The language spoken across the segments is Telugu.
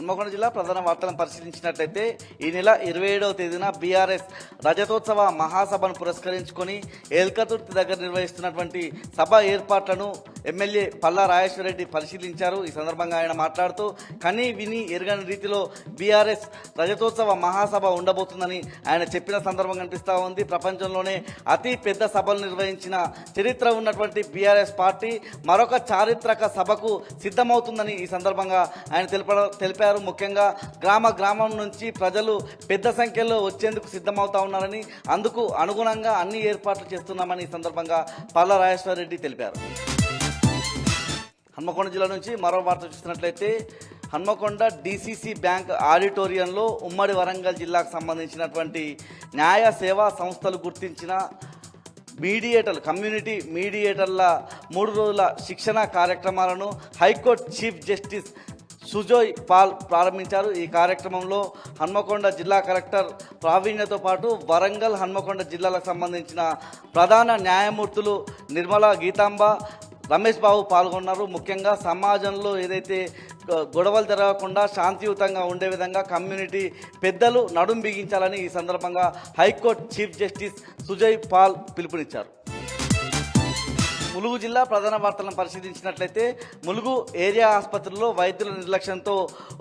హన్మకొండ జిల్లా ప్రధాన వార్తలను పరిశీలించినట్లయితే ఈ నెల 27వ తేదీన బీఆర్ఎస్ రజతోత్సవ మహాసభను పురస్కరించుకొని ఏల్కతుర్తి దగ్గర నిర్వహిస్తున్నటువంటి సభ ఏర్పాట్లను ఎమ్మెల్యే పల్లా రాజేశ్వరరెడ్డి పరిశీలించారు. ఈ సందర్భంగా ఆయన మాట్లాడుతూ కనీ విని ఎరగని రీతిలో బీఆర్ఎస్ రజతోత్సవ మహాసభ ఉండబోతుందని ఆయన చెప్పిన సందర్భం కనిపిస్తూ ఉంది. ప్రపంచంలోనే అతి పెద్ద సభలు నిర్వహించిన చరిత్ర ఉన్నటువంటి బీఆర్ఎస్ పార్టీ మరొక చారిత్రక సభకు సిద్ధమవుతుందని ఈ సందర్భంగా ఆయన తెలిపారు. ముఖ్యంగా గ్రామం నుంచి ప్రజలు పెద్ద సంఖ్యలో వచ్చేందుకు సిద్ధమవుతా ఉన్నారని, అందుకు అనుగుణంగా అన్ని ఏర్పాట్లు చేస్తున్నామని ఈ సందర్భంగా పల్లా రాజేశ్వరరెడ్డి తెలిపారు. హన్మకొండ జిల్లా నుంచి మరో వార్త చూస్తున్నట్లయితే హన్మకొండ డీసీసీ బ్యాంక్ ఆడిటోరియంలో ఉమ్మడి వరంగల్ జిల్లాకు సంబంధించినటువంటి న్యాయ సేవా సంస్థలు గుర్తించిన కమ్యూనిటీ మీడియేటర్ల 3 రోజుల శిక్షణ కార్యక్రమాలను high court chief justice Sujoy Paul ప్రారంభించారు. ఈ కార్యక్రమంలో హన్మకొండ జిల్లా కలెక్టర్ ప్రావీణ్యతో పాటు వరంగల్, హన్మకొండ జిల్లాలకు సంబంధించిన ప్రధాన న్యాయమూర్తులు నిర్మలా, గీతాంబ, రమేష్ బాబు పాల్గొన్నారు. ముఖ్యంగా సమాజంలో ఏదైతే గొడవలు జరగకుండా శాంతియుతంగా ఉండే విధంగా కమ్యూనిటీ పెద్దలు నడుం బిగించాలని ఈ సందర్భంగా high court chief justice Sujay Paul పిలుపునిచ్చారు. ములుగు జిల్లా ప్రధాన వార్తలను పరిశీలించినట్లయితే ములుగు ఏరియా ఆసుపత్రిలో వైద్యుల నిర్లక్ష్యంతో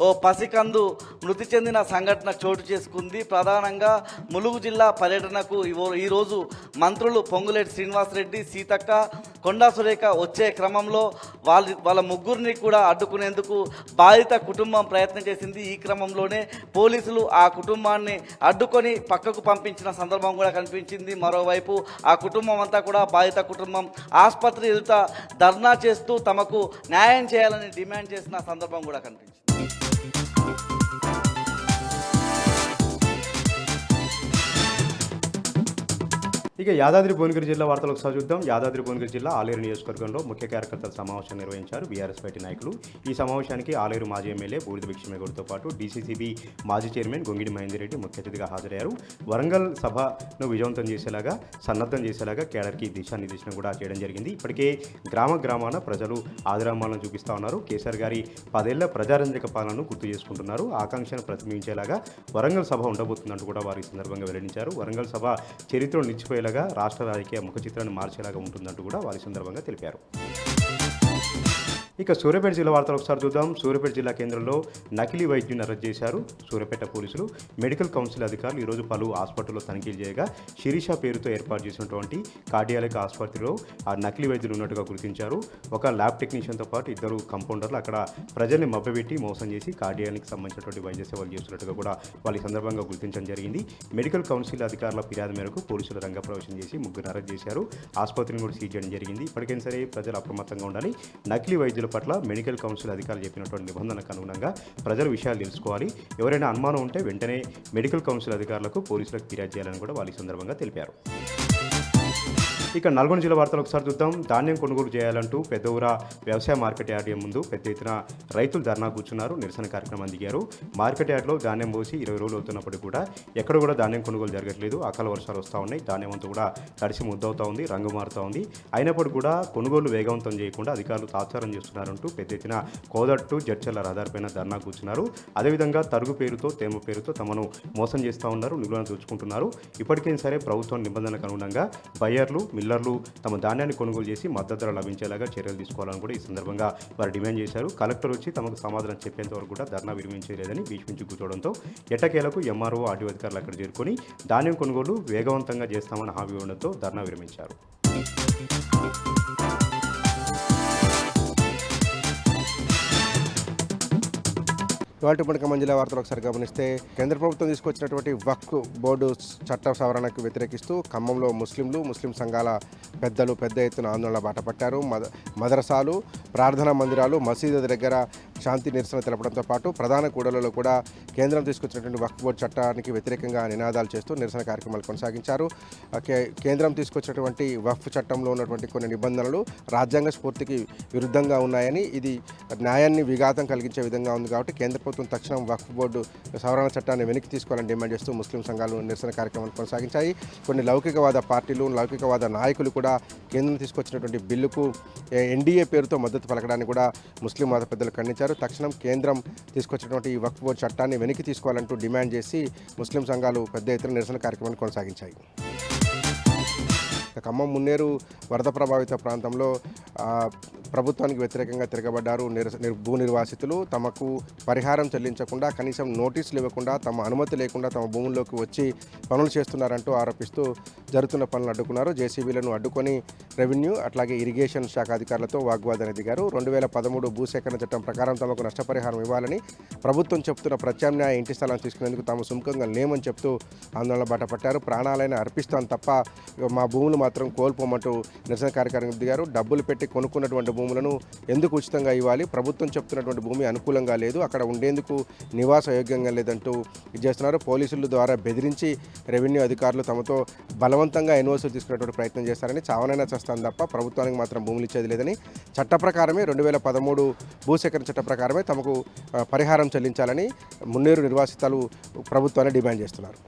ఓ పసికందు మృతి చెందిన సంఘటన చోటు చేసుకుంది. ప్రధానంగా ములుగు జిల్లా పర్యటనకు ఈరోజు మంత్రులు పొంగులేటి శ్రీనివాసరెడ్డి, సీతక్క, కొండా సురేఖ వచ్చే క్రమంలో వాళ్ళ ముగ్గురిని కూడా అడ్డుకునేందుకు బాధిత కుటుంబం ప్రయత్నం చేసింది. ఈ క్రమంలోనే పోలీసులు ఆ కుటుంబాన్ని అడ్డుకొని పక్కకు పంపించిన సందర్భం కూడా కనిపించింది. మరోవైపు ఆ కుటుంబం అంతా కూడా బాధిత కుటుంబం ఆసుపత్రి ఎదుట ధర్నా చేస్తూ తమకు న్యాయం చేయాలని డిమాండ్ చేసిన సందర్భం కూడా కనిపించింది. ఇక యాదాద్రి భువనగిరి జిల్లా వార్తలకు ఒకసారి చూద్దాం. యాదాద్రి భువనగిరి జిల్లా ఆలేరు నియోజకవర్గంలో ముఖ్య కార్యకర్తల సమావేశం నిర్వహించారు బీఆర్ఎస్ పార్టీ నాయకులు. ఈ సమావేశానికి ఆలేరు మాజీ ఎమ్మెల్యే బూడిద భిక్షమేగౌడ్తో పాటు డీసీసీబీ మాజీ చైర్మన్ గొంగిడి మహేందర్ రెడ్డి ముఖ్య అతిథిగా హాజరయ్యారు. వరంగల్ సభను విజయవంతం చేసేలాగా, సన్నద్ధం చేసేలాగా కేడర్కి దిశానిర్దేశనం కూడా చేయడం జరిగింది. ఇప్పటికే గ్రామాన ప్రజలు ఆదరామాలను చూపిస్తూ ఉన్నారు. కేసీఆర్ గారి 10 ఏళ్ల ప్రజారంజక పాలనను గుర్తు చేసుకుంటున్నారు. ఆకాంక్షను ప్రతిబింబించేలాగా వరంగల్ సభ ఉండబోతుందంటూ కూడా వారి సందర్భంగా వెల్లడించారు. వరంగల్ సభ చరిత్రను నిలిచిపోయేలాగా, రాష్ట్ర రాజకీయ ముఖ చిత్రాన్ని మార్చేలాగా ఉంటుందంటూ కూడా వారి సందర్భంగా తెలిపారు. ఇక సూర్యాపేట జిల్లా వార్తలు ఒకసారి చూద్దాం. సూర్యాపేట జిల్లా కేంద్రంలో నకిలీ వైద్యుని అరెస్ట్ చేశారు సూర్యాపేట పోలీసులు. మెడికల్ కౌన్సిల్ అధికారులు ఈరోజు పలు హాస్పిటల్లో తనిఖీలు చేయగా శిరీష పేరుతో ఏర్పాటు చేసినటువంటి కార్డియాలజిక్ ఆసుపత్రిలో ఆ నకిలీ వైద్యులు ఉన్నట్టుగా గుర్తించారు. ఒక ల్యాబ్ టెక్నీషియన్తో పాటు 2 కంపౌండర్లు అక్కడ ప్రజల్ని మభ్యపెట్టి మోసం చేసి కార్డియాలజిక్ సంబంధించినటువంటి వైద్య సేవలు చేస్తున్నట్టుగా కూడా వాళ్ళ సందర్భంగా గుర్తించడం జరిగింది. మెడికల్ కౌన్సిల్ అధికారుల ఫిర్యాదు మేరకు పోలీసులు రంగప్రవేశం చేసి 3 అరెస్ట్ చేశారు. ఆసుపత్రిని కూడా సీజ్ చేయడం జరిగింది. ఇప్పటికైనా సరే ప్రజలు అప్రమత్తంగా ఉండాలి. నకిలీ వైద్యుల పట్ల మెడికల్ కౌన్సిల్ అధికారులు చెప్పినటువంటి నిబంధనలకు అనుగుణంగా ప్రజలు విషయాలు తెలుసుకోవాలి. ఎవరైనా అనుమానం ఉంటే వెంటనే మెడికల్ కౌన్సిల్ అధికారులకు, పోలీసులకు ఫిర్యాదు చేయాలని కూడా వాళ్ళ సందర్భంగా తెలిపారు. ఇక నల్గొండ జిల్లా వార్తలు ఒకసారి చూద్దాం. ధాన్యం కొనుగోలు చేయాలంటూ పెద్దఊర వ్యవసాయ మార్కెట్ యార్డ్ ముందు పెద్ద ఎత్తున రైతులు ధర్నా కూర్చున్నారు, నిరసన కార్యక్రమం దిగారు. మార్కెట్ యార్డ్లో ధాన్యం పోసి 20 రోజులు అవుతున్నప్పటికీ కూడా ఎక్కడ కూడా ధాన్యం కొనుగోలు జరగట్లేదు. అకాల వర్షాలు వస్తూ ఉన్నాయి. ధాన్యం అంతా కూడా తడిసి ముద్దవుతూ ఉంది, రంగు మారుతూ ఉంది. అయినప్పటికీ కూడా కొనుగోలు వేగవంతం చేయకుండా అధికారులు తాత్సారం చేస్తున్నారంటూ పెద్ద ఎత్తున కోదట్టు, జడ్చర్ల రహదారిపైన ధర్నా కూర్చున్నారు. అదేవిధంగా తరుగు పేరుతో, తేమ పేరుతో తమను మోసం చేస్తూ ఉన్నారు, నిలువను దోచుకుంటున్నారు. ఇప్పటికైనా సరే ప్రభుత్వం నిబంధనలకు అనుగుణంగా బయ్యర్లు, మిల్లర్లు తమ ధాన్యాన్ని కొనుగోలు చేసి మద్దతు ధర లభించేలాగా చర్యలు తీసుకోవాలని కూడా ఈ సందర్భంగా వారు డిమాండ్ చేశారు. కలెక్టర్ వచ్చి తమకు సమాధానం చెప్పేంత వరకు కూడా ధర్నా విరమించలేదని భీష్మించి కూర్చోవడంతో ఎట్టకేలకు ఎంఆర్ఓ, ఆర్డీఓ అధికారులు అక్కడ చేరుకొని ధాన్యం కొనుగోలు వేగవంతంగా చేస్తామని హామీ ఇవ్వడంతో ధర్నా విరమించారు. ఇవాళ మనకమ్మ జిల్లా వార్తలు ఒకసారి గమనిస్తే కేంద్ర ప్రభుత్వం తీసుకొచ్చినటువంటి వక్ఫ్ బోర్డు చట్ట సవరణకు వ్యతిరేకిస్తూ ఖమ్మంలో ముస్లిం సంఘాల పెద్దలు పెద్ద ఎత్తున ఆందోళన బాటపట్టారు. మదరసాలు, ప్రార్థనా మందిరాలు, మసీదు దగ్గర శాంతి నిరసన తెలపడంతో పాటు ప్రధాన కూడలలో కూడా కేంద్రం తీసుకొచ్చినటువంటి వక్ఫ్ బోర్డు చట్టానికి వ్యతిరేకంగా నినాదాలు చేస్తూ నిరసన కార్యక్రమాలు కొనసాగించారు. కేంద్రం తీసుకొచ్చినటువంటి వక్ఫ్ చట్టంలో ఉన్నటువంటి కొన్ని నిబంధనలు రాజ్యాంగ స్ఫూర్తికి విరుద్ధంగా ఉన్నాయని, ఇది న్యాయాన్ని విఘాతం కలిగించే విధంగా ఉంది కాబట్టి కేంద్ర ప్రభుత్వం తక్షణం వక్ఫ్ బోర్డు సవరణ చట్టాన్ని వెనక్కి తీసుకోవాలని డిమాండ్ చేస్తూ ముస్లిం సంఘాలు నిరసన కార్యక్రమాలు కొనసాగించాయి. కొన్ని లౌకికవాద పార్టీలు, లౌకికవాద నాయకులు కూడా కేంద్రం తీసుకొచ్చినటువంటి బిల్లుకు ఎన్డీఏ పేరుతో మద్దతు పలకడానికి కూడా ముస్లిం మత పెద్దలు ఖండించారు. చేశారు. తక్షణం కేంద్రం తీసుకొచ్చినటువంటి ఈ వక్ఫ్ బోర్డు చట్టాన్ని వెనక్కి తీసుకోవాలంటూ డిమాండ్ చేసి ముస్లిం సంఘాలు పెద్ద ఎత్తున నిరసన కార్యక్రమాన్ని కొనసాగించాయి. ఖమ్మం మున్నేరు వరద ప్రభావిత ప్రాంతంలో ప్రభుత్వానికి వ్యతిరేకంగా తిరగబడ్డారు భూ నిర్వాసితులు. తమకు పరిహారం చెల్లించకుండా, కనీసం నోటీసులు ఇవ్వకుండా, తమ అనుమతి లేకుండా తమ భూముల్లోకి వచ్చి పనులు చేస్తున్నారంటూ ఆరోపిస్తూ జరుగుతున్న పనులు అడ్డుకున్నారు. జేసీబీలను అడ్డుకొని రెవెన్యూ అట్లాగే ఇరిగేషన్ శాఖ అధికారులతో వాగ్వాదానికి దిగారు. 2013 భూసేకరణ చట్టం ప్రకారం తమకు నష్టపరిహారం ఇవ్వాలని ప్రభుత్వం చెప్తున్న ప్రత్యామ్నాయ ఇంటి స్థలాన్ని తీసుకునేందుకు తాము సుముఖంగా లేమని చెప్తూ ఆందోళన బాట పట్టారు. ప్రాణాలైనా అర్పిస్తాం తప్ప మా భూములు మాత్రం కోల్పోమంటూ నిరసన కార్యక్రమం దిగారు. డబ్బులు పెట్టి కొనుక్కున్నటువంటి భూములను ఎందుకు ఉచితంగా ఇవ్వాలి? ప్రభుత్వం చెప్తున్నటువంటి భూమి అనుకూలంగా లేదు, అక్కడ ఉండేందుకు నివాస యోగ్యంగా లేదంటూ ఇది చేస్తున్నారు. పోలీసుల ద్వారా బెదిరించి రెవెన్యూ అధికారులు తమతో బలవంతంగా ఎన్ఓసీలు తీసుకునేటువంటి ప్రయత్నం చేస్తారని, చావనైనా చేస్తాను తప్ప ప్రభుత్వానికి మాత్రం భూములు ఇచ్చేది లేదని, చట్ట ప్రకారమే 2013 భూసేకరణ చట్ట ప్రకారమే తమకు పరిహారం చెల్లించాలని మున్నేరు నిర్వాసితులు ప్రభుత్వాన్ని డిమాండ్ చేస్తున్నారు.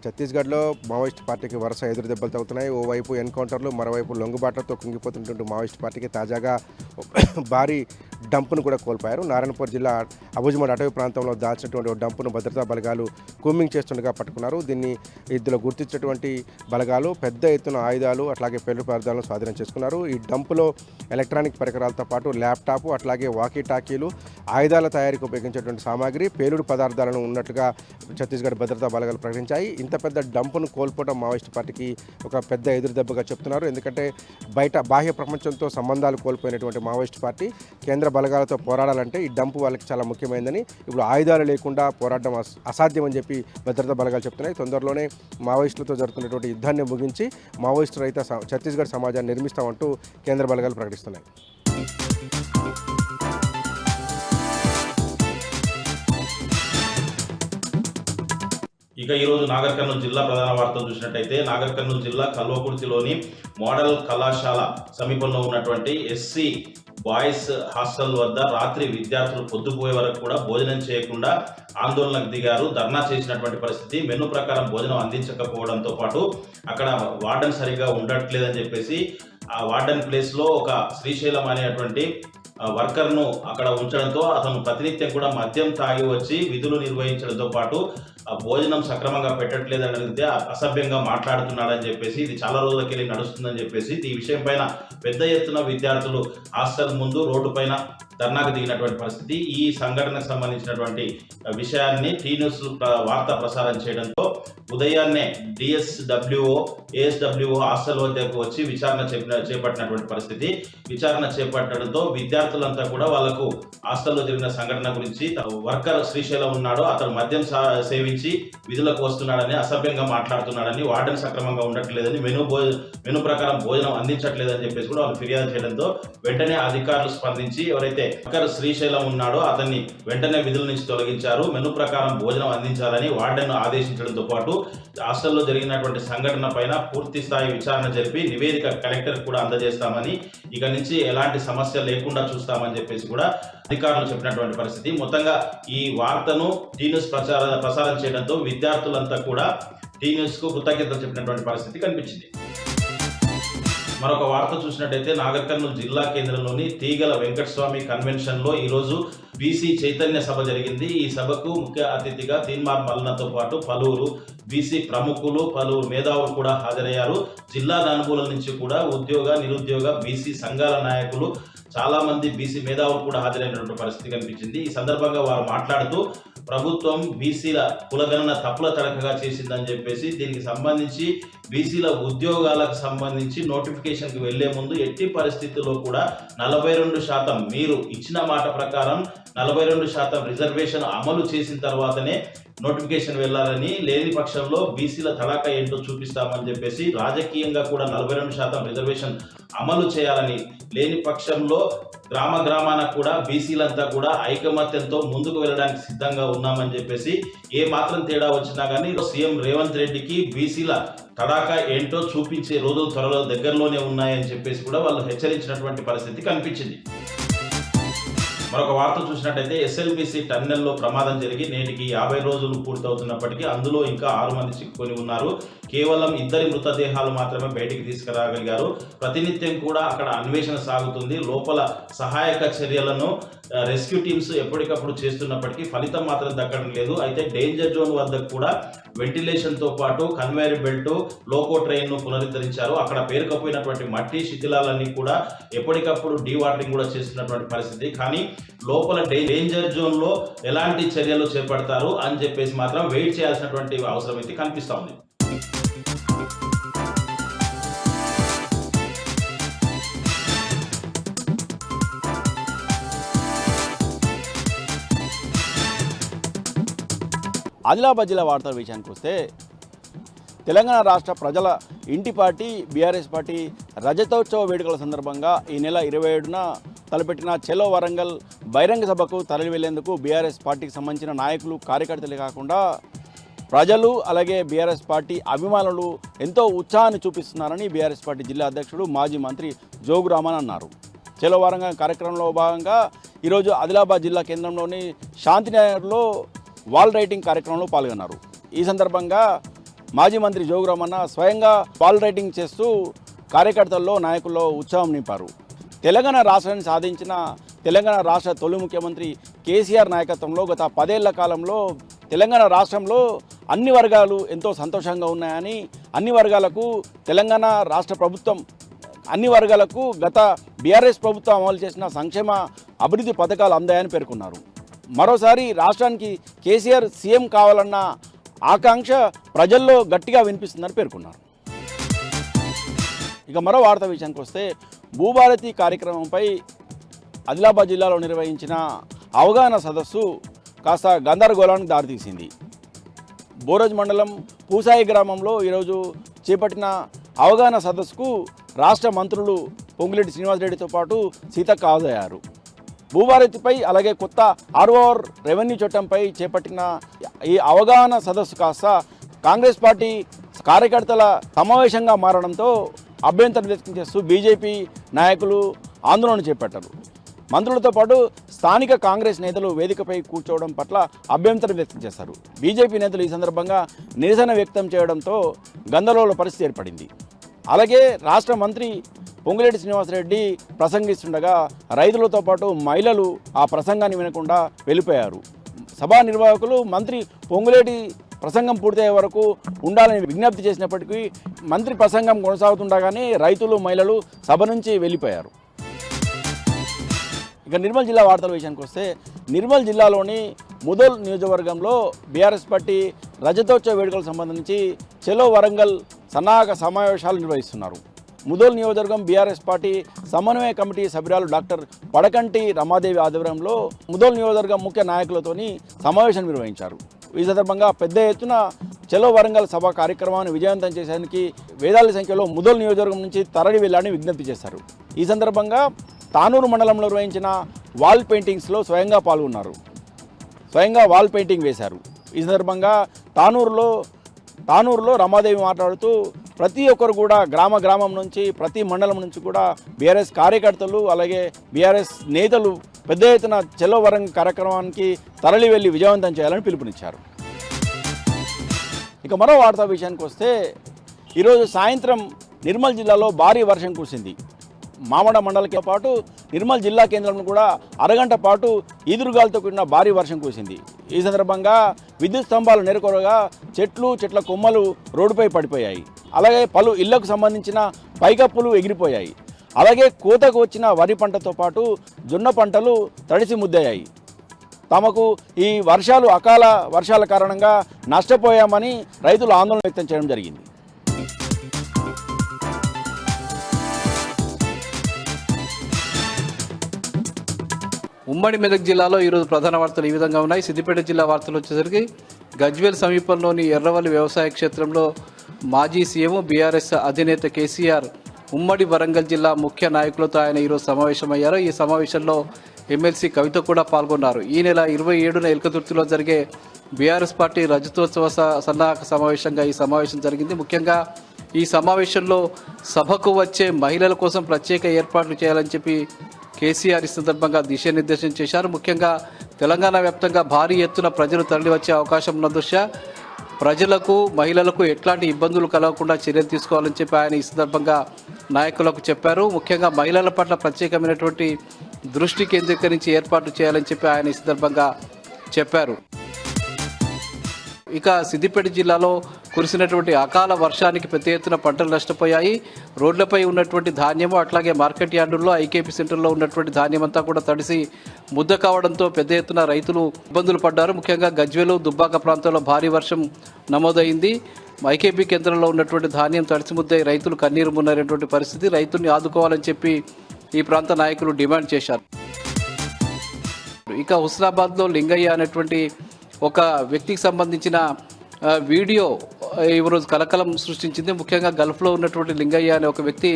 ఛత్తీస్గఢ్లో మావోయిస్ట్ పార్టీకి వరుస ఎదురు దెబ్బలు తగ్గుతున్నాయి. ఓవైపు ఎన్కౌంటర్లు, మరోవైపు లొంగుబాట్లతో కుంగిపోతున్నటువంటి మావోయిస్ట్ పార్టీకి తాజాగా భారీ డంపును కూడా కోల్పోయారు. నారాయణపూర్ జిల్లా అబుజ్మడ్ అటవీ ప్రాంతంలో దాచినటువంటి ఒక డంపును భద్రతా బలగాలు కూంబింగ్ చేస్తుండగా పట్టుకున్నారు. దీన్ని ఇందులో గుర్తించినటువంటి బలగాలు పెద్ద ఎత్తున ఆయుధాలు అట్లాగే పేలుడు పదార్థాలను స్వాధీనం చేసుకున్నారు. ఈ డంపులో ఎలక్ట్రానిక్ పరికరాలతో పాటు ల్యాప్టాప్ అట్లాగే వాకీ టాకీలు, ఆయుధాల తయారీకి ఉపయోగించేటువంటి సామాగ్రి, పేలుడు పదార్థాలను ఉన్నట్లుగా ఛత్తీస్గఢ్ భద్రతా బలగాలు ప్రకటించాయి. ఇంత పెద్ద డంపును కోల్పోవడం మావోయిస్ట్ పార్టీకి ఒక పెద్ద ఎదురు దెబ్బగా చెప్తున్నారు. ఎందుకంటే బాహ్య ప్రపంచంతో సంబంధాలు కోల్పోయినటువంటి మావోయిస్ట్ పార్టీ కేంద్ర బలగాలతో పోరాడాలంటే ఈ డంపు వాళ్ళకి చాలా ముఖ్యమైనదని, ఇప్పుడు ఆయుధాలు లేకుండా పోరాడడం అసాధ్యమని చెప్పి భద్రతా బలగాలు చెప్తున్నాయి. తొందరలోనే మావోయిస్టులతో జరుగుతున్నటువంటి యుద్ధాన్ని ముగించి మావోయిస్టు రహిత ఛత్తీస్గఢ్ సమాజాన్ని నిర్మిస్తామంటూ కేంద్ర బలగాలు ప్రకటిస్తున్నాయి. ఇక ఈరోజు నాగర్ కర్నూలు జిల్లా ప్రధాన వార్తలు చూసినట్టయితే, నాగర్ కర్నూలు జిల్లా కల్వకుర్తిలోని మోడల్ కళాశాల సమీపంలో ఉన్నటువంటి ఎస్సీ బాయ్స్ హాస్టల్ వద్ద రాత్రి విద్యార్థులు పొద్దుపోయే వరకు కూడా భోజనం చేయకుండా ఆందోళనకు దిగారు. ధర్నా చేసినటువంటి పరిస్థితి. మెనూ ప్రకారం భోజనం అందించకపోవడంతో పాటు అక్కడ వార్డెన్ సరిగ్గా ఉండట్లేదని చెప్పేసి ఆ వార్డెన్ ప్లేస్లో ఒక శ్రీశైలం అనేటువంటి వర్కర్ను అక్కడ ఉంచడంతో అతను ప్రతినిత్యం కూడా మద్యం తాగి వచ్చి విధులు నిర్వహించడంతో పాటు భోజనం సక్రమంగా పెట్టట్లేదని అడిగితే అసభ్యంగా మాట్లాడుతున్నాడని చెప్పేసి, ఇది చాలా రోజులకెళ్ళి నడుస్తుందని చెప్పేసి ఈ విషయం పైన పెద్ద ఎత్తున విద్యార్థులు హాస్టల్ ముందు రోడ్డు పైన ధర్నాకు దిగినటువంటి పరిస్థితి. ఈ సంఘటనకు సంబంధించినటువంటి విషయాన్ని టీ న్యూస్ వార్తా ప్రసారం చేయడంతో ఉదయాన్నే డిఎస్డబ్ల్యూఓ ఏఎస్డబ్ల్యూఓ హాస్టల్ వద్దకు వచ్చి విచారణ చేపట్టినటువంటి పరిస్థితి. విచారణ చేపట్టడంతో విద్యార్థులంతా కూడా వాళ్ళకు హాస్టల్లో జరిగిన సంఘటన గురించి, వర్కర్ శ్రీశైలం ఉన్నాడో అతను మద్యం సేవించి విధులకు వస్తున్నాడని, అసభ్యంగా మాట్లాడుతున్నాడని, వార్డెన్ సక్రమంగా ఉండట్లేదని, మెనూ ప్రకారం భోజనం అందించట్లేదని చెప్పేసి కూడా వాళ్ళు ఫిర్యాదు చేయడంతో వెంటనే అధికారులు స్పందించి ఎవరైతే వర్కర్ శ్రీశైలం ఉన్నాడో అతన్ని వెంటనే విధుల నుంచి తొలగించారు. మెనూ ప్రకారం భోజనం అందించాలని వార్డెన్ ఆదేశించడంతో పాటు హాస్టల్లో జరిగినటువంటి సంఘటన పైన పూర్తి స్థాయి విచారణ జరిపి నివేదిక కలెక్టర్ కూడా అందజేస్తామని, ఇక నుంచి ఎలాంటి సమస్య లేకుండా చూస్తామని చెప్పేసి కూడా అధికారులు చెప్పినటువంటి పరిస్థితి. మొత్తంగా ఈ వార్తను టీ న్యూస్ ప్రసారం చేయడంతో విద్యార్థులంతా కూడా టీ న్యూస్ కు కృతజ్ఞతలు చెప్పినటువంటి పరిస్థితి కనిపించింది. మరొక వార్త చూసినట్టయితే, నాగర్ కర్నూలు జిల్లా కేంద్రంలోని తీగల వెంకటస్వామి కన్వెన్షన్ లో ఈరోజు బీసీ చైతన్య సభ జరిగింది. ఈ సభకు ముఖ్య అతిథిగా తీన్మార్ మల్లనతో పాటు పలువురు బీసీ ప్రముఖులు, పలువురు మేధావులు కూడా హాజరయ్యారు. జిల్లా నలుమూలల నుంచి కూడా ఉద్యోగ, నిరుద్యోగ, బీసీ సంఘాల నాయకులు, చాలా మంది బీసీ మేధావులు కూడా హాజరైనటువంటి పరిస్థితి కనిపించింది. ఈ సందర్భంగా వారు మాట్లాడుతూ ప్రభుత్వం బీసీల కులగణన తప్పుల తడకగా చేసిందని చెప్పేసి, దీనికి సంబంధించి బీసీల ఉద్యోగాలకు సంబంధించి నోటిఫికేషన్కి వెళ్లే ముందు ఎట్టి పరిస్థితుల్లో కూడా 42% మీరు ఇచ్చిన మాట ప్రకారం 42% రిజర్వేషన్ అమలు చేసిన తర్వాతనే నోటిఫికేషన్ వెళ్ళాలని, లేని పక్షంలో బీసీల తడాక ఏంటో చూపిస్తామని చెప్పేసి రాజకీయంగా కూడా 42% రిజర్వేషన్ అమలు చేయాలని, లేని పక్షంలో గ్రామాన కూడా బీసీలంతా కూడా ఐకమత్యంతో ముందుకు వెళ్ళడానికి సిద్ధంగా ఉన్నామని చెప్పేసి, ఏ మాత్రం తేడా వచ్చినా కానీ సీఎం రేవంత్ రెడ్డికి బీసీల తడాకా ఏంటో చూపించే రోజులు త్వరలో దగ్గరలోనే ఉన్నాయని చెప్పేసి కూడా వాళ్ళు హెచ్చరించినటువంటి పరిస్థితి కనిపించింది. మరొక వార్త చూసినట్టయితే, ఎస్ఎల్బీసీ టన్నెల్లో ప్రమాదం జరిగి నేటికి 50 రోజులు పూర్తవుతున్నప్పటికీ అందులో ఇంకా 6 మంది చిక్కుకొని ఉన్నారు. కేవలం 2 మృతదేహాలు మాత్రమే బయటికి తీసుకురాగలిగారు. ప్రతినిత్యం కూడా అక్కడ అన్వేషణ సాగుతుంది. లోపల సహాయక చర్యలను రెస్క్యూ టీమ్స్ ఎప్పటికప్పుడు చేస్తున్నప్పటికీ ఫలితం మాత్రం దక్కడం లేదు. అయితే డేంజర్ జోన్ వద్ద కూడా వెంటిలేషన్తో పాటు కన్వేయర్ బెల్ట్, లోకో ట్రైన్ను పునరుద్ధరించారు. అక్కడ పేరుకపోయినటువంటి మట్టి శిథిలాలన్నీ కూడా ఎప్పటికప్పుడు డీవాటరింగ్ కూడా చేస్తున్నటువంటి పరిస్థితి. కానీ లోపల డేంజర్ జోన్లో ఎలాంటి చర్యలు చేపడతారు అని చెప్పేసి మాత్రం వెయిట్ చేయాల్సినటువంటి అవసరం అయితే కనిపిస్తూ ఉంది. ఆదిలాబాద్ జిల్లా వార్తల విషయానికి వస్తే తెలంగాణ రాష్ట్ర ప్రజల ఇంటి పార్టీ బీఆర్ఎస్ పార్టీ రజతోత్సవ వేడుకల సందర్భంగా ఈ నెల 27న తలపెట్టిన చలో వరంగల్ బహిరంగ సభకు తరలి వెళ్లేందుకు బీఆర్ఎస్ పార్టీకి సంబంధించిన నాయకులు కార్యకర్తలే కాకుండా ప్రజలు అలాగే బీఆర్ఎస్ పార్టీ అభిమానులు ఎంతో ఉత్సాహాన్ని చూపిస్తున్నారని బీఆర్ఎస్ పార్టీ జిల్లా అధ్యక్షుడు మాజీ మంత్రి జోగు రామన్ అన్నారు. చలో వరంగల్ కార్యక్రమంలో భాగంగా ఈరోజు ఆదిలాబాద్ జిల్లా కేంద్రంలోని శాంతినగర్లో వాల్ రైటింగ్ కార్యక్రమంలో పాల్గొన్నారు. ఈ సందర్భంగా మాజీ మంత్రి జోగు రామన్న స్వయంగా వాల్ రైటింగ్ చేస్తూ కార్యకర్తల్లో నాయకుల్లో ఉత్సాహం నింపారు. తెలంగాణ రాష్ట్రాన్ని సాధించిన తెలంగాణ రాష్ట్ర తొలి ముఖ్యమంత్రి కేసీఆర్ నాయకత్వంలో గత 10 ఏళ్ల కాలంలో తెలంగాణ రాష్ట్రంలో అన్ని వర్గాలు ఎంతో సంతోషంగా ఉన్నాయని, అన్ని వర్గాలకు తెలంగాణ రాష్ట్ర ప్రభుత్వం అన్ని వర్గాలకు గత బీఆర్ఎస్ ప్రభుత్వం అమలు చేసిన సంక్షేమ అభివృద్ధి పథకాలు అందాయని పేర్కొన్నారు. మరోసారి రాష్ట్రానికి కేసీఆర్ సీఎం కావాలన్న ఆకాంక్ష ప్రజల్లో గట్టిగా వినిపిస్తుందని పేర్కొన్నారు. ఇక మరో వార్త విషయానికి వస్తే భూభారతి కార్యక్రమంపై ఆదిలాబాద్ జిల్లాలో నిర్వహించిన అవగాహన సదస్సు కాస్త గందరగోళానికి దారితీసింది. బోరజ్ మండలం పూసాయి గ్రామంలో ఈరోజు చేపట్టిన అవగాహన సదస్సుకు రాష్ట్ర మంత్రులు పొంగులేటి శ్రీనివాసరెడ్డితో పాటు సీతక్క హాజరయ్యారు. భూభారతిపై అలాగే కొత్త ఆర్ఓఆర్ రెవెన్యూ చట్టంపై చేపట్టిన ఈ అవగాహన సదస్సు కాస్త కాంగ్రెస్ పార్టీ కార్యకర్తల సమావేశంగా మారడంతో అభ్యంతరం వ్యక్తం చేస్తూ బీజేపీ నాయకులు ఆందోళన చేపట్టారు. మంత్రులతో పాటు స్థానిక కాంగ్రెస్ నేతలు వేదికపై కూర్చోవడం పట్ల అభ్యంతరం వ్యక్తం చేశారు. బీజేపీ నేతలు ఈ సందర్భంగా నిరసన వ్యక్తం చేయడంతో గందరగోళ పరిస్థితి ఏర్పడింది. అలాగే రాష్ట్ర మంత్రి పొంగులేటి శ్రీనివాసరెడ్డి ప్రసంగిస్తుండగా రైతులతో పాటు మహిళలు ఆ ప్రసంగాన్ని వినకుండా వెళ్ళిపోయారు. సభా నిర్వాహకులు మంత్రి పొంగులేటి ప్రసంగం పూర్తయ్యే వరకు ఉండాలని విజ్ఞప్తి చేసినప్పటికీ మంత్రి ప్రసంగం కొనసాగుతుండగానే రైతులు మహిళలు సభ నుంచి వెళ్ళిపోయారు. ఇక నిర్మల్ జిల్లా వార్తల విషయానికి వస్తే నిర్మల్ జిల్లాలోని ముదోల్ నియోజకవర్గంలో బీఆర్ఎస్ పార్టీ రజతోత్సవ వేడుకలకు సంబంధించి చలో వరంగల్ సన్నాహక సమావేశాలు నిర్వహిస్తున్నారు. ముదోల్ నియోజకవర్గం బీఆర్ఎస్ పార్టీ సమన్వయ కమిటీ సభ్యురాలు డాక్టర్ పడకంటి రమాదేవి ఆధ్వర్యంలో ముదోల్ నియోజకవర్గం ముఖ్య నాయకులతోని సమావేశం నిర్వహించారు. ఈ సందర్భంగా పెద్ద ఎత్తున చలో వరంగల్ సభ కార్యక్రమాన్ని విజయవంతం చేసేందుకు వేలాది సంఖ్యలో ముదోల్ నియోజకవర్గం నుంచి తరలి వెళ్లాలని విజ్ఞప్తి చేశారు. ఈ సందర్భంగా తానూరు మండలంలో నిర్వహించిన వాల్ పెయింటింగ్స్లో స్వయంగా పాల్గొన్నారు. స్వయంగా వాల్ పెయింటింగ్ వేశారు. ఈ సందర్భంగా తానూరులో రమాదేవి మాట్లాడుతూ ప్రతి ఒక్కరు కూడా గ్రామం నుంచి ప్రతి మండలం నుంచి కూడా బీఆర్ఎస్ కార్యకర్తలు అలాగే బీఆర్ఎస్ నేతలు పెద్ద ఎత్తున చలో వరంగల్ కార్యక్రమానికి తరలి వెళ్లి విజయవంతం చేయాలని పిలుపునిచ్చారు. ఇక మరో వార్తా విషయానికి వస్తే ఈరోజు సాయంత్రం నిర్మల్ జిల్లాలో భారీ వర్షం కురిసింది. మామడ మండలంతో పాటు నిర్మల్ జిల్లా కేంద్రంలో కూడా అరగంట పాటు ఈదురుగాలతో కూడిన భారీ వర్షం కురిసింది. ఈ సందర్భంగా విద్యుత్ స్తంభాలు నెరకొరగా చెట్ల కొమ్మలు రోడ్డుపై పడిపోయాయి. అలాగే పలు ఇళ్లకు సంబంధించిన పైకప్పులు ఎగిరిపోయాయి. అలాగే కోతకు వచ్చిన వరి పంటతో పాటు జొన్న పంటలు తడిసి ముద్దయ్యాయి. తమకు ఈ అకాల వర్షాల కారణంగా నష్టపోయామని రైతులు ఆందోళన వ్యక్తం చేయడం జరిగింది. ఉమ్మడి మెదక్ జిల్లాలో ఈరోజు ప్రధాన వార్తలు ఈ విధంగా ఉన్నాయి. సిద్దిపేట జిల్లా వార్తలు వచ్చేసరికి గజ్వేల్ సమీపంలోని ఎర్రవల్లి వ్యవసాయ క్షేత్రంలో మాజీ సీఎం బీఆర్ఎస్ అధినేత కేసీఆర్ ఉమ్మడి వరంగల్ జిల్లా ముఖ్య నాయకులతో ఆయన ఈరోజు సమావేశమయ్యారు. ఈ సమావేశంలో ఎమ్మెల్సీ కవిత కూడా పాల్గొన్నారు. ఈ నెల 27న ఎల్కతుర్తిలో జరిగే బీఆర్ఎస్ పార్టీ రజతోత్సవ సన్నాహక సమావేశంగా ఈ సమావేశం జరిగింది. ముఖ్యంగా ఈ సమావేశంలో సభకు వచ్చే మహిళల కోసం ప్రత్యేక ఏర్పాట్లు చేయాలని చెప్పి కేసీఆర్ ఈ సందర్భంగా దిశానిర్దేశం చేశారు. ముఖ్యంగా తెలంగాణ వ్యాప్తంగా భారీ ఎత్తున ప్రజలు తరలివచ్చే అవకాశం ఉన్న దృష్ట్యా ప్రజలకు మహిళలకు ఎట్లాంటి ఇబ్బందులు కలగకుండా చర్యలు తీసుకోవాలని చెప్పి ఆయన ఈ సందర్భంగా నాయకులకు చెప్పారు. ముఖ్యంగా మహిళల పట్ల ప్రత్యేకమైనటువంటి దృష్టి కేంద్రీకరించి ఏర్పాటు చేయాలని చెప్పి ఆయన ఈ సందర్భంగా చెప్పారు. ఇక సిద్దిపేట జిల్లాలో కురిసినటువంటి అకాల వర్షానికి పెద్ద ఎత్తున పంటలు నష్టపోయాయి. రోడ్లపై ఉన్నటువంటి ధాన్యము అట్లాగే మార్కెట్ యార్డుల్లో ఐకేపీ సెంటర్లో ఉన్నటువంటి ధాన్యం అంతా కూడా తడిసి ముద్ద కావడంతో పెద్ద ఎత్తున రైతులు ఇబ్బందులు పడ్డారు. ముఖ్యంగా గజ్వేలు దుబ్బాక ప్రాంతంలో భారీ వర్షం నమోదైంది. ఐకేపీ కేంద్రంలో ఉన్నటువంటి ధాన్యం తడిసి ముద్దై రైతులు కన్నీరు మున్నరేటువంటి పరిస్థితి. రైతుల్ని ఆదుకోవాలని చెప్పి ఈ ప్రాంత నాయకులు డిమాండ్ చేశారు. ఇక హుస్నాబాద్లో లింగయ్య అనేటువంటి ఒక వ్యక్తికి సంబంధించిన వీడియో ఈరోజు కలకలం సృష్టించింది. ముఖ్యంగా గల్ఫ్లో ఉన్నటువంటి లింగయ్య అనే ఒక వ్యక్తి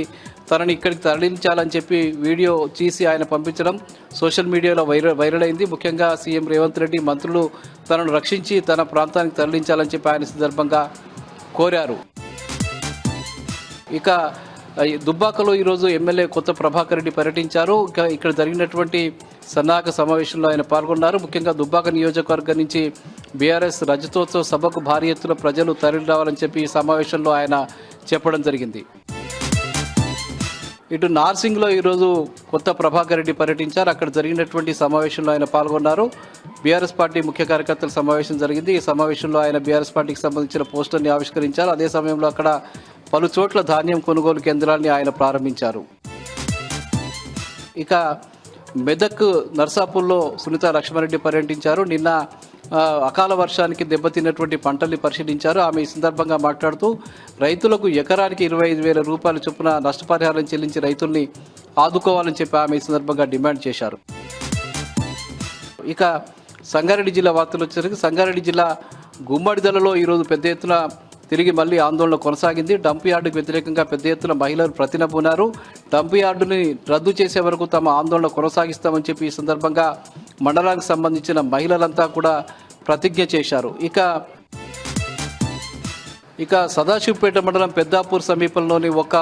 తనని ఇక్కడికి తరలించాలని చెప్పి వీడియో తీసి ఆయన పంపించడం సోషల్ మీడియాలో వైరల్ అయింది. ముఖ్యంగా సీఎం రేవంత్ రెడ్డి మంత్రులు తనను రక్షించి తన ప్రాంతానికి తరలించాలని చెప్పి ఆయన సందర్భంగా కోరారు. ఇక దుబ్బాకలో ఈరోజు ఎమ్మెల్యే కొత్త ప్రభాకర్ రెడ్డి పర్యటించారు. ఇక్కడ జరిగినటువంటి సన్నాహక సమావేశంలో ఆయన పాల్గొన్నారు. ముఖ్యంగా దుబ్బాక నియోజకవర్గం నుంచి బీఆర్ఎస్ రజతోత్సవ సభకు భారీ ఎత్తున ప్రజలు తరలి రావాలని చెప్పి ఈ సమావేశంలో ఆయన చెప్పడం జరిగింది. ఇటు నార్సింగ్లో ఈరోజు కొత్త ప్రభాకర్ రెడ్డి పర్యటించారు. అక్కడ జరిగినటువంటి సమావేశంలో ఆయన పాల్గొన్నారు. బీఆర్ఎస్ పార్టీ ముఖ్య కార్యకర్తల సమావేశం జరిగింది. ఈ సమావేశంలో ఆయన బీఆర్ఎస్ పార్టీకి సంబంధించిన పోస్టర్ని ఆవిష్కరించారు. అదే సమయంలో అక్కడ పలు చోట్ల ధాన్యం కొనుగోలు కేంద్రాన్ని ఆయన ప్రారంభించారు. ఇక మెదక్ నర్సాపూర్లో సునీత లక్ష్మారెడ్డి పర్యటించారు. నిన్న అకాల వర్షానికి దెబ్బతిన్నటువంటి పంటల్ని పరిశీలించారు. ఆమె ఈ సందర్భంగా మాట్లాడుతూ రైతులకు ఎకరానికి 25,000 రూపాయల చొప్పున నష్టపరిహారం చెల్లించి రైతుల్ని ఆదుకోవాలని చెప్పి ఆమె ఈ సందర్భంగా డిమాండ్ చేశారు. ఇక సంగారెడ్డి జిల్లా వార్తలు వచ్చేసరికి సంగారెడ్డి జిల్లా గుమ్మడిదలలో ఈరోజు పెద్ద ఎత్తున తిరిగి మళ్ళీ ఆందోళన కొనసాగింది. డంప్ యార్డుకు వ్యతిరేకంగా పెద్ద ఎత్తున మహిళలు ప్రతినబూనారు. డంప్ యార్డుని రద్దు చేసే వరకు తమ ఆందోళన కొనసాగిస్తామని చెప్పి ఈ సందర్భంగా మండలానికి సంబంధించిన మహిళలంతా కూడా ప్రతిజ్ఞ చేశారు. ఇక సదాశివపేట మండలం పెద్దాపూర్ సమీపంలోని ఒక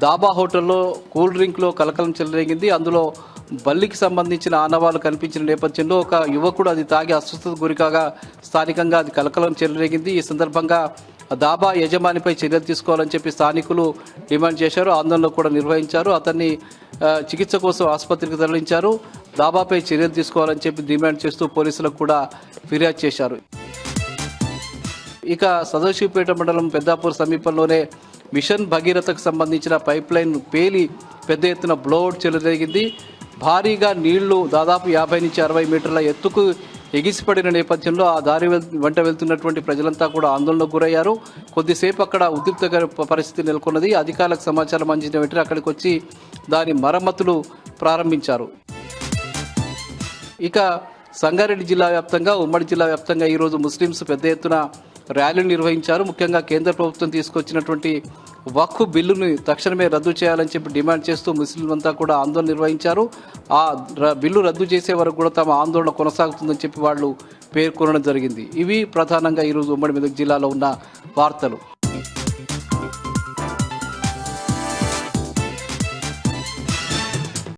దాబా హోటల్లో కూల్ డ్రింక్లో కలకలం చెలరేగింది. అందులో బల్లికి సంబంధించిన ఆనవాళ్లు కనిపించిన నేపథ్యంలో ఒక యువకుడు అది తాగి అస్వస్థతకు గురికాగా స్థానికంగా అది కలకలం చెలరేగింది. ఈ సందర్భంగా దాబా యజమానిపై చర్యలు తీసుకోవాలని చెప్పి స్థానికులు డిమాండ్ చేశారు. ఆందోళన కూడా నిర్వహించారు. అతన్ని చికిత్స కోసం ఆసుపత్రికి తరలించారు. దాబాపై చర్యలు తీసుకోవాలని చెప్పి డిమాండ్ చేస్తూ పోలీసులకు కూడా ఫిర్యాదు చేశారు. ఇక సదాశివపేట మండలం పెద్దాపూర్ సమీపంలోనే మిషన్ భగీరథకు సంబంధించిన పైప్ లైన్ పేలి పెద్ద ఎత్తున బ్లోఅవుట్ చెలరేగింది. భారీగా నీళ్లు దాదాపు 50 నుంచి 60 మీటర్ల ఎత్తుకు ఎగిసిపడిన నేపథ్యంలో ఆ దారి వెంట వెళ్తున్నటువంటి ప్రజలంతా కూడా ఆందోళనకు గురయ్యారు. కొద్దిసేపు అక్కడ ఉద్రిక్త పరిస్థితి నెలకొన్నది. అధికారులకు సమాచారం అందించిన వెంటనే అక్కడికి వచ్చి దాని మరమ్మతులు ప్రారంభించారు. ఇక సంగారెడ్డి జిల్లా వ్యాప్తంగా ఉమ్మడి జిల్లా వ్యాప్తంగా ఈరోజు ముస్లింస్ పెద్ద ఎత్తున ర్యాలీలు నిర్వహించారు. ముఖ్యంగా కేంద్ర ప్రభుత్వం తీసుకొచ్చినటువంటి వక్ఫ్ బిల్లుని తక్షణమే రద్దు చేయాలని చెప్పి డిమాండ్ చేస్తూ ముస్లింలంతా కూడా ఆందోళన నిర్వహించారు. ఆ బిల్లు రద్దు చేసే వరకు కూడా తమ ఆందోళన కొనసాగుతుందని చెప్పి వాళ్ళు పేర్కొనడం జరిగింది. ఇవి ప్రధానంగా ఈరోజు ఉమ్మడి మెదక్ జిల్లాలో ఉన్న వార్తలు.